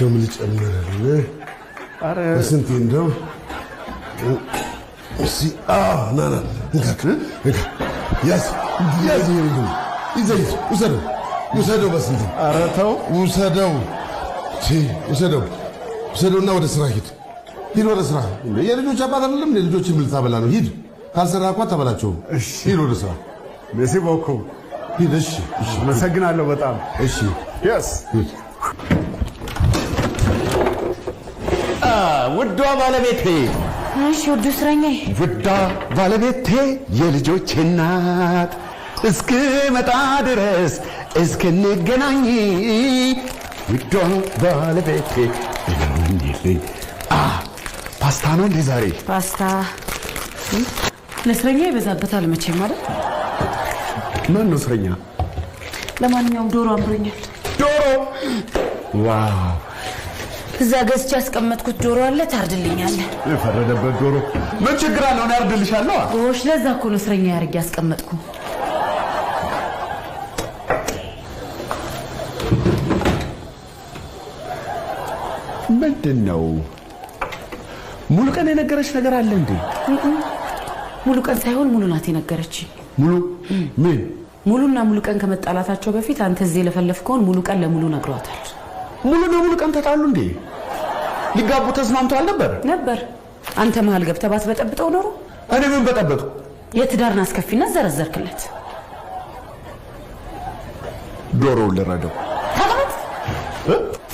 كم لتأمرني بسنت يندو سي نانا نكاك ياس يندو يزيد وسدو بسنت أرتو وسدو ناود سراكيت هيد ود سرا يا ልጆች አባት አይደለም ልጆች ምን ታበላሉ ሂድ ካልሰራ እኮ ተበላቸው ሂድ ወደ ስራ merci beaucoup ሂድ እሺ መሰግናለሁ በጣም እሺ yes ውዷ ባለቤቴ እሺ ውዱ እስረኛዬ ውዷ ባለቤቴ የልጆቼ እናት እስክመጣ ድረስ እስክንገናኝ ውዷ ባለቤቴ እለምኝልኝ ፓስታ ነው እንዴ ዛሬ ፓስታ ለእስረኛ ይበዛበታል መቼም ማለት ማን ነው እስረኛ ለማንኛውም ዶሮ አምሮኛል ዶሮ ዋው እዛ ገዝቼ ያስቀመጥኩት ዶሮ አለ ታርድልኛለህ የፈረደበት ዶሮ ምን ችግር አለው ነው ያርድልሻለሁ ጎሽ ለዛ እኮ ነው እስረኛ ያርግ ያስቀመጥኩ ምንድነው ሙሉ ቀን የነገረች ነገር አለ እንዴ ሙሉ ቀን ሳይሆን ሙሉ ናት የነገረችኝ ሙሉ ምን ሙሉና ሙሉ ቀን ከመጣላታቸው በፊት አንተ እዚህ ለፈለፍከውን ሙሉ ቀን ለሙሉ ነግሯታል ሙሉ ቀን ተጣሉ እንዴ ሊጋቡ ተስማምተዋል ነበር አንተ መሃል ገብተህ ባትበጠብጠው ኖሮ እኔ ምን በጠበጥኩ የትዳርን አስከፊነት ዘረዘርክለት ዶሮውን ልረደው ታውቃለህ